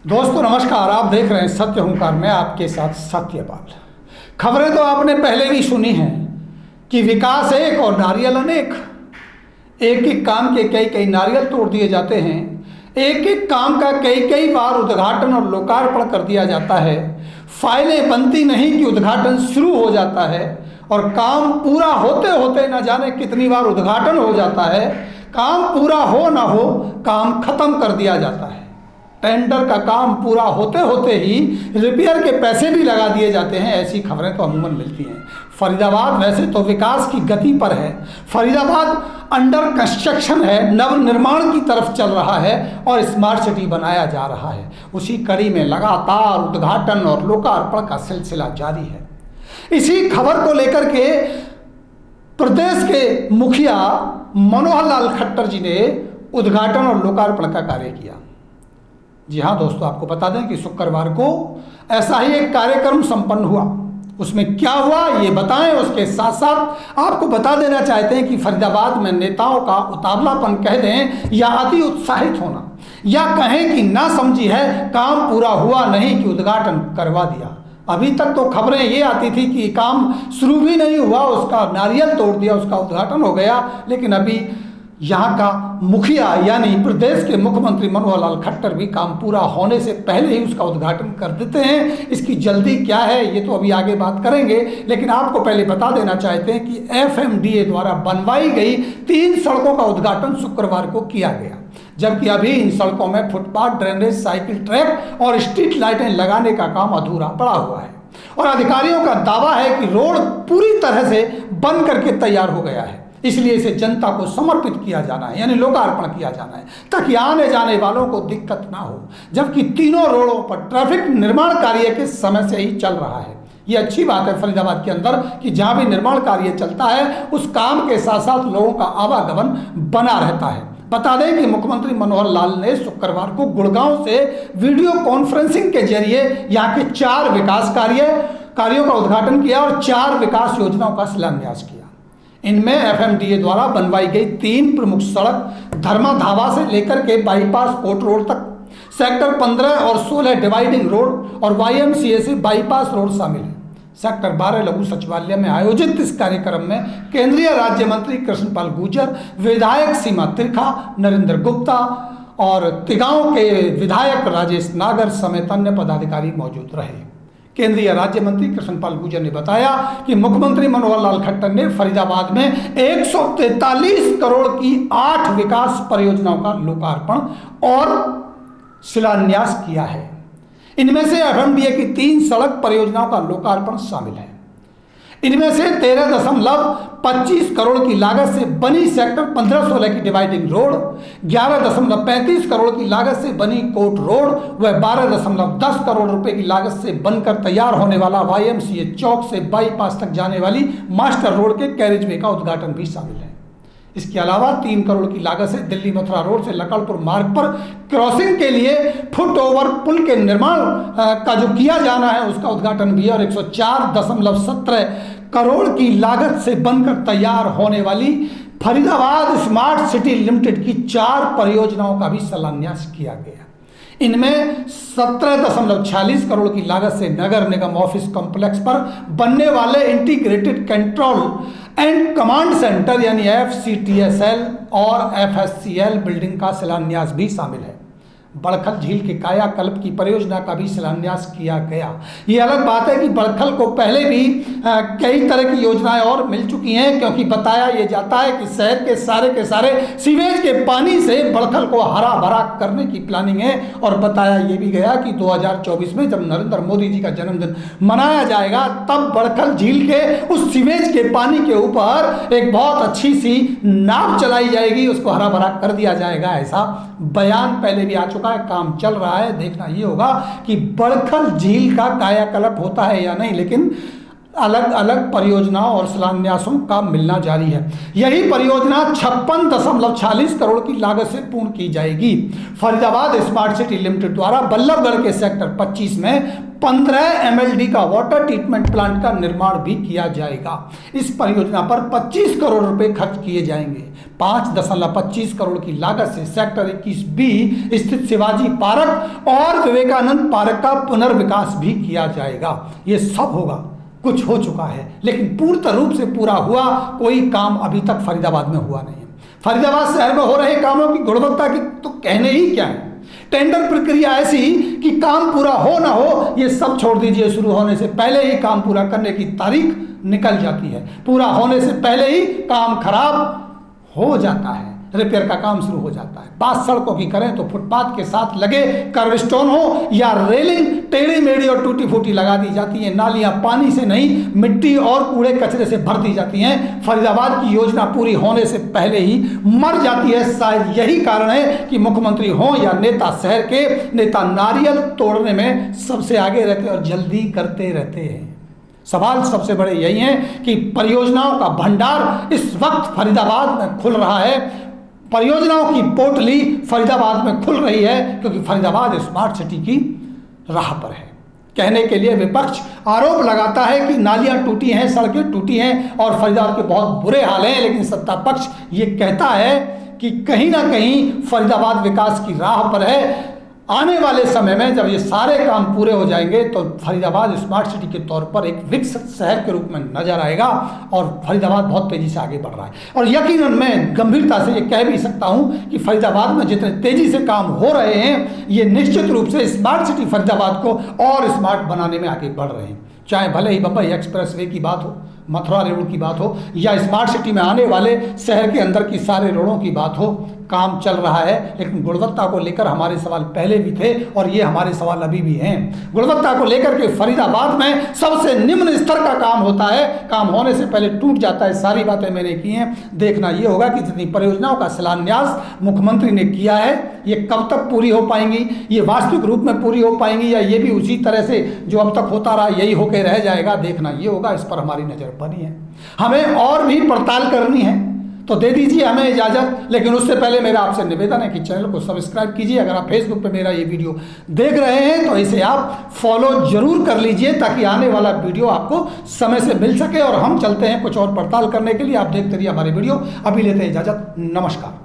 दोस्तों नमस्कार, आप देख रहे हैं सत्य हुंकार में आपके साथ सत्यपाल। खबरें तो आपने पहले भी सुनी हैं कि विकास एक और नारियल अनेक। एक एक काम के कई कई नारियल तोड़ दिए जाते हैं, एक एक काम का कई कई बार उद्घाटन और लोकार्पण कर दिया जाता है। फाइलें बनती नहीं कि उद्घाटन शुरू हो जाता है और काम पूरा होते होते न जाने कितनी बार उद्घाटन हो जाता है। काम पूरा हो ना हो, काम खत्म कर दिया जाता है। टेंडर का काम पूरा होते होते ही रिपेयर के पैसे भी लगा दिए जाते हैं। ऐसी खबरें तो अमूमन मिलती हैं। फरीदाबाद वैसे तो विकास की गति पर है, फरीदाबाद अंडर कंस्ट्रक्शन है, नव निर्माण की तरफ चल रहा है और स्मार्ट सिटी बनाया जा रहा है। उसी कड़ी में लगातार उद्घाटन और लोकार्पण का सिलसिला जारी है। इसी खबर को लेकर के प्रदेश के मुखिया मनोहर लाल खट्टर जी ने उद्घाटन और लोकार्पण का कार्य किया। जी हाँ दोस्तों, आपको बता दें कि शुक्रवार को ऐसा ही एक कार्यक्रम संपन्न हुआ। उसमें क्या हुआ ये बताएं, उसके साथ साथ आपको बता देना चाहते हैं कि फरीदाबाद में नेताओं का उतावलापन कह दें या अति उत्साहित होना, या कहें कि ना समझी है, काम पूरा हुआ नहीं कि उद्घाटन करवा दिया। अभी तक तो खबरें ये आती थी कि काम शुरू भी नहीं हुआ, उसका नारियल तोड़ दिया, उसका उद्घाटन हो गया। लेकिन अभी यहाँ का मुखिया यानी प्रदेश के मुख्यमंत्री मनोहर लाल खट्टर भी काम पूरा होने से पहले ही उसका उद्घाटन कर देते हैं। इसकी जल्दी क्या है ये तो अभी आगे बात करेंगे, लेकिन आपको पहले बता देना चाहते हैं कि FMDA द्वारा बनवाई गई 3 सड़कों का उद्घाटन शुक्रवार को किया गया, जबकि अभी इन सड़कों में फुटपाथ, ड्रेनेज, साइकिल ट्रैक और स्ट्रीट लाइटें लगाने का काम अधूरा पड़ा हुआ है। और अधिकारियों का दावा है कि रोड पूरी तरह से बन करके तैयार हो गया है, इसलिए इसे जनता को समर्पित किया जाना है, यानी लोकार्पण किया जाना है, ताकि आने जाने वालों को दिक्कत ना हो। जबकि तीनों रोडों पर ट्रैफिक निर्माण कार्य के समय से ही चल रहा है। ये अच्छी बात है फरीदाबाद के अंदर कि जहाँ भी निर्माण कार्य चलता है उस काम के साथ साथ लोगों का आवागमन बना रहता है। बता दें कि मुख्यमंत्री मनोहर लाल ने शुक्रवार को गुड़गांव से वीडियो कॉन्फ्रेंसिंग के जरिए यहाँ के 4 विकास कार्यों का उद्घाटन किया और 4 विकास योजनाओं का शिलान्यास किया। इनमें FMDA द्वारा बनवाई गई 3 प्रमुख सड़क धर्मा धावा से लेकर के बाईपास कोट रोड तक, सेक्टर 15 और 16 डिवाइडिंग रोड और YMCA से बाईपास रोड शामिल है। सेक्टर 12 लघु सचिवालय में आयोजित इस कार्यक्रम में केंद्रीय राज्य मंत्री कृष्णपाल गुर्जर, विधायक सीमा त्रिखा, नरेंद्र गुप्ता और तिगांव के विधायक राजेश नागर समेत अन्य पदाधिकारी मौजूद रहे। केंद्रीय राज्य मंत्री कृष्णपाल गुर्जर ने बताया कि मुख्यमंत्री मनोहर लाल खट्टर ने फरीदाबाद में 143 करोड़ की 8 विकास परियोजनाओं का लोकार्पण और शिलान्यास किया है। इनमें से FMDA की 3 सड़क परियोजनाओं का लोकार्पण शामिल है। इनमें से 13.25 करोड़ की लागत से बनी सेक्टर 15-16 की डिवाइडिंग रोड, 11.35 करोड़ की लागत से बनी कोट रोड व 12.10 करोड़ रुपए की लागत से बनकर तैयार होने वाला YMCA चौक से बाईपास तक जाने वाली मास्टर रोड के कैरिजवे का उद्घाटन भी शामिल है। इसके अलावा 3 करोड़ की लागत से दिल्ली मथुरा रोड से लकड़पुर मार्ग पर क्रॉसिंग के लिए फुट ओवर पुल के निर्माण का जो किया जाना है उसका उद्घाटन भी है। और 104.17 करोड़ की लागत से बनकर तैयार होने वाली फरीदाबाद स्मार्ट सिटी लिमिटेड की 4 परियोजनाओं का भी शिलान्यास किया गया। इनमें 17.46 करोड़ की लागत से नगर निगम ऑफिस कॉम्प्लेक्स पर बनने वाले integrated control and command centre यानी FCTSL और FSCL बिल्डिंग का शिलान्यास भी शामिल है। बड़खल झील के कायाकल्प की परियोजना का भी शिलान्यास किया गया। ये अलग बात है कि बड़खल को पहले भी कई तरह की योजनाएं और मिल चुकी हैं, क्योंकि बताया ये जाता है कि शहर के सारे सीवेज के पानी से बड़खल को हरा भरा करने की प्लानिंग है। और बताया ये भी गया कि 2024 में जब नरेंद्र मोदी जी का जन्मदिन मनाया जाएगा तब बड़खल झील के उस सीवेज के पानी के ऊपर एक बहुत अच्छी सी नाव चलाई जाएगी, उसको हरा भरा कर दिया जाएगा। ऐसा बयान पहले भी आ चुका है, काम चल रहा है। देखना ये होगा कि बड़खल झील का कायाकल्प होता है या नहीं। लेकिन अलग अलग परियोजनाओं और शिलान्यासों का मिलना जारी है। यही परियोजना 56.46 करोड़ की लागत से पूर्ण की जाएगी। फरीदाबाद स्मार्ट सिटी लिमिटेड द्वारा बल्लभगढ़ के सेक्टर 25 में 15 MLD का वाटर ट्रीटमेंट प्लांट का निर्माण भी किया जाएगा। इस परियोजना पर 25 करोड़ रुपए खर्च किए जाएंगे। 5.25 करोड़ की लागत से सेक्टर 21B स्थित शिवाजी पार्क और विवेकानंद पार्क का पुनर्विकास भी किया जाएगा। ये सब होगा, कुछ हो चुका है, लेकिन पूर्ण रूप से पूरा हुआ कोई काम अभी तक फरीदाबाद में हुआ नहीं है। फरीदाबाद शहर में हो रहे कामों की गुणवत्ता की तो कहने ही क्या है। टेंडर प्रक्रिया ऐसी कि काम पूरा हो ना हो ये सब छोड़ दीजिए, शुरू होने से पहले ही काम पूरा करने की तारीख निकल जाती है। पूरा होने से पहले ही काम खराब हो जाता है, रिपेयर का काम शुरू हो जाता है। बात सड़कों की करें तो फुटपाथ के साथ लगे कर्वस्टोन हो या रेलिंग टेढ़ी मेढ़ी और टूटी फूटी लगा दी जाती है। नालियां पानी से नहीं, मिट्टी और कूड़े कचरे से भर दी जाती हैं। फरीदाबाद की योजना पूरी होने से पहले ही मर जाती है। शायद यही कारण है कि मुख्यमंत्री हो या नेता शहर के नेता, नारियल तोड़ने में सबसे आगे रहते और जल्दी करते रहते हैं। सवाल सबसे बड़े यही हैं कि परियोजनाओं का भंडार इस वक्त फरीदाबाद में खुल रहा है। परियोजनाओं की पोटली फरीदाबाद में खुल रही है क्योंकि फरीदाबाद स्मार्ट सिटी की राह पर है। कहने के लिए विपक्ष आरोप लगाता है कि नालियां टूटी हैं, सड़कें टूटी हैं और फरीदाबाद के बहुत बुरे हाल हैं, लेकिन सत्ता पक्ष ये कहता है कि कहीं ना कहीं फरीदाबाद विकास की राह पर है। आने वाले समय में जब ये सारे काम पूरे हो जाएंगे तो फरीदाबाद स्मार्ट सिटी के तौर पर एक विकसित शहर के रूप में नजर आएगा और फरीदाबाद बहुत तेजी से आगे बढ़ रहा है। और यकीनन मैं गंभीरता से ये कह भी सकता हूँ कि फरीदाबाद में जितने तेजी से काम हो रहे हैं ये निश्चित रूप से स्मार्ट सिटी फरीदाबाद को और स्मार्ट बनाने में आगे बढ़ रहे हैं। चाहे भले ही बम्बई एक्सप्रेसवे की बात हो, मथुरा रोड की बात हो या स्मार्ट सिटी में आने वाले शहर के अंदर की सारे रोडों की बात हो, काम चल रहा है। लेकिन गुणवत्ता को लेकर हमारे सवाल पहले भी थे और ये हमारे सवाल अभी भी हैं। गुणवत्ता को लेकर के फरीदाबाद में सबसे निम्न स्तर का काम होता है, काम होने से पहले टूट जाता है। सारी बातें मैंने की हैं। देखना ये होगा कि जितनी परियोजनाओं का शिलान्यास मुख्यमंत्री ने किया है ये कब तक पूरी हो पाएंगी, ये वास्तविक रूप में पूरी हो पाएंगी या ये भी उसी तरह से जो अब तक होता रहा यही होकर रह जाएगा। देखना ये होगा, इस पर हमारी नज़र बनी है। हमें और भी पड़ताल करनी है तो दे दीजिए हमें इजाज़त, लेकिन उससे पहले मेरा आपसे निवेदन है कि चैनल को सब्सक्राइब कीजिए। अगर आप फेसबुक पे मेरा ये वीडियो देख रहे हैं तो इसे आप फॉलो जरूर कर लीजिए ताकि आने वाला वीडियो आपको समय से मिल सके। और हम चलते हैं कुछ और पड़ताल करने के लिए। आप देखते रहिए हमारे वीडियो। अभी लेते हैं इजाज़त, नमस्कार।